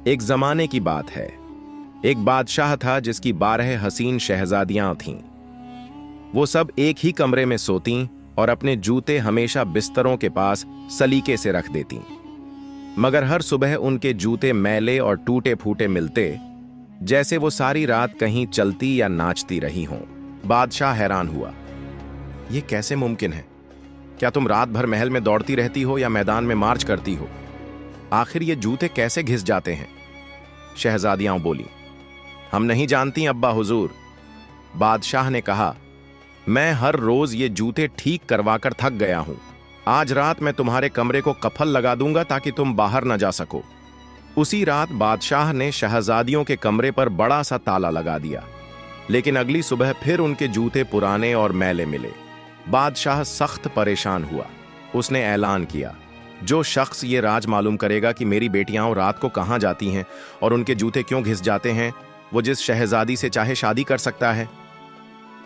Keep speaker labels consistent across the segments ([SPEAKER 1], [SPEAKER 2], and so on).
[SPEAKER 1] एक जमाने की बात है। एक बादशाह था जिसकी 12 हसीन शहजादियां थीं। वो सब एक ही कमरे में सोतीं और अपने जूते हमेशा बिस्तरों के पास सलीके से रख देतीं। मगर हर सुबह उनके जूते मैले और टूटे फूटे मिलते, जैसे वो सारी रात कहीं चलती या नाचती रही हों। बादशाह हैरान हुआ, ये कैसे मुमकिन है? क्या तुम रात भर महल में दौड़ती रहती हो या मैदान में मार्च करती हो? आखिर ये जूते कैसे घिस जाते हैं? शहजादियां बोली, हम नहीं जानती अब्बा हुजूर। बादशाह ने कहा, मैं हर रोज ये जूते ठीक करवाकर थक गया हूं। आज रात मैं तुम्हारे कमरे को कफल लगा दूंगा ताकि तुम बाहर न जा सको। उसी रात बादशाह ने शहजादियों के कमरे पर बड़ा सा ताला लगा दिया, लेकिन अगली सुबह फिर उनके जूते पुराने और मैले मिले। बादशाह सख्त परेशान हुआ। उसने ऐलान किया, जो शख्स ये राज मालूम करेगा कि मेरी बेटियां रात को कहां जाती हैं और उनके जूते क्यों घिस जाते हैं, वो जिस शहजादी से चाहे शादी कर सकता है।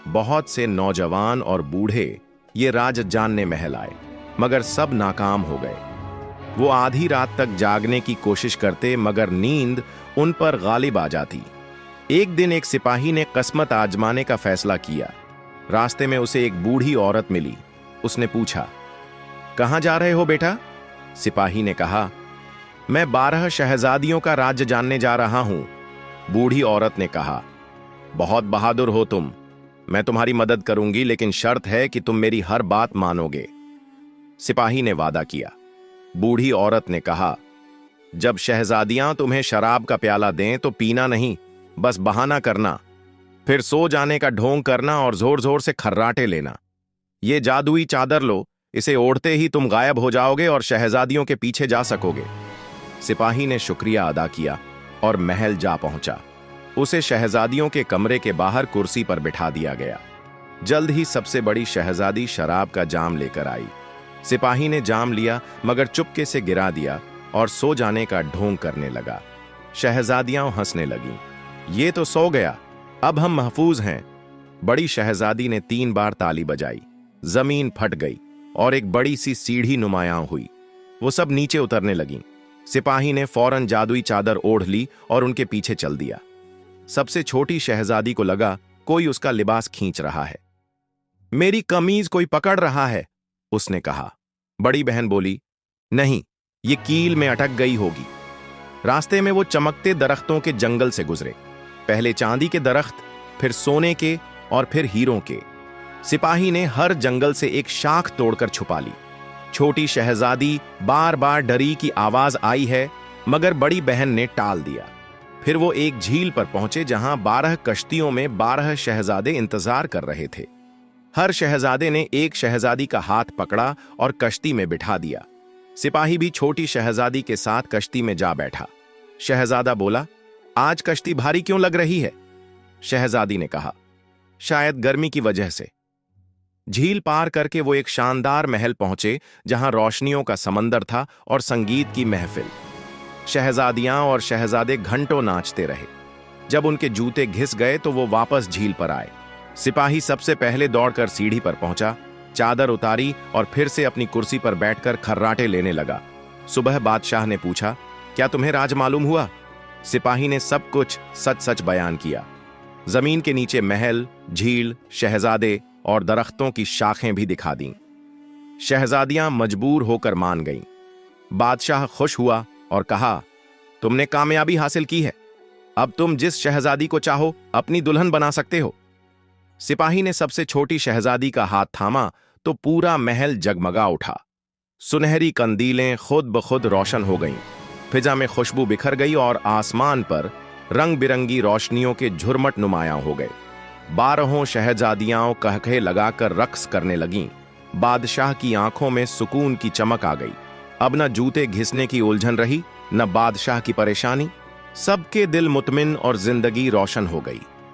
[SPEAKER 1] बहुत से नौजवान और बूढ़े ये राज जानने महल आए, मगर सब नाकाम हो गए। वो आधी रात तक जागने की कोशिश करते, मगर नींद उन पर गालिब आ जाती। एक दिन एक सिपाही ने किस्मत आजमाने का फैसला किया। रास्ते में उसे एक बूढ़ी औरत मिली। उसने पूछा, कहां जा रहे हो बेटा? सिपाही ने कहा, मैं 12 शहजादियों का राज्य जानने जा रहा हूं। बूढ़ी औरत ने कहा, बहुत बहादुर हो तुम। मैं तुम्हारी मदद करूंगी, लेकिन शर्त है कि तुम मेरी हर बात मानोगे। सिपाही ने वादा किया। बूढ़ी औरत ने कहा, जब शहजादियां तुम्हें शराब का प्याला दें तो पीना नहीं, बस बहाना करना, फिर सो जाने का ढोंग करना और जोर जोर से खर्राटे लेना। ये जादुई चादर लो, इसे ओढ़ते ही तुम गायब हो जाओगे और शहजादियों के पीछे जा सकोगे। सिपाही ने शुक्रिया अदा किया और महल जा पहुंचा। उसे शहजादियों के कमरे के बाहर कुर्सी पर बिठा दिया गया। जल्द ही सबसे बड़ी शहजादी शराब का जाम लेकर आई। सिपाही ने जाम लिया, मगर चुपके से गिरा दिया और सो जाने का ढोंग करने लगा। शहजादियां हंसने लगीं। ये तो सो गया, अब हम महफूज हैं। बड़ी शहजादी ने 3 बार ताली बजाई। जमीन फट गई और एक बड़ी सी सीढ़ी नुमायां हुई। वो सब नीचे उतरने लगीं। सिपाही ने फौरन जादुई चादर ओढ़ ली और उनके पीछे चल दिया। सबसे छोटी शहजादी को लगा कोई उसका लिबास खींच रहा है। मेरी कमीज कोई पकड़ रहा है, उसने कहा। बड़ी बहन बोली, नहीं, ये कील में अटक गई होगी। रास्ते में वो चमकते दरख्तों के जंगल से गुजरे। पहले चांदी के दरख्त, फिर सोने के और फिर हीरों के। सिपाही ने हर जंगल से एक शाख तोड़कर छुपा ली। छोटी शहजादी बार बार डरी कि आवाज आई है, मगर बड़ी बहन ने टाल दिया। फिर वो एक झील पर पहुंचे जहां 12 कश्तियों में 12 शहजादे इंतजार कर रहे थे। हर शहजादे ने एक शहजादी का हाथ पकड़ा और कश्ती में बिठा दिया। सिपाही भी छोटी शहजादी के साथ कश्ती में जा बैठा। शहजादा बोला, आज कश्ती भारी क्यों लग रही है? शहजादी ने कहा, शायद गर्मी की वजह से। झील पार करके वो एक शानदार महल पहुंचे जहां रोशनियों का समंदर था और संगीत की महफिल। शहजादियां और शहजादे घंटों नाचते रहे। जब उनके जूते घिस गए तो वो वापस झील पर आए। सिपाही सबसे पहले दौड़कर सीढ़ी पर पहुंचा, चादर उतारी और फिर से अपनी कुर्सी पर बैठकर खर्राटे लेने लगा। सुबह बादशाह ने पूछा, क्या तुम्हें राज मालूम हुआ? सिपाही ने सब कुछ सच सच बयान किया। जमीन के नीचे महल, झील, शहजादे और दरख्तों की शाखें भी दिखा दीं। शहजादियां मजबूर होकर मान गईं। बादशाह खुश हुआ और कहा, तुमने कामयाबी हासिल की है। अब तुम जिस शहजादी को चाहो अपनी दुल्हन बना सकते हो। सिपाही ने सबसे छोटी शहजादी का हाथ थामा तो पूरा महल जगमगा उठा। सुनहरी कंदीलें खुद ब खुद रोशन हो गईं। फिजा में खुशबू बिखर गई और आसमान पर रंग बिरंगी रोशनियों के झुरमट नुमायां हो गए। 12 शहजादियां कहके लगाकर रक्स करने लगीं। बादशाह की आंखों में सुकून की चमक आ गई। अब न जूते घिसने की उलझन रही, न बादशाह की परेशानी। सबके दिल मुतमिन और जिंदगी रोशन हो गई।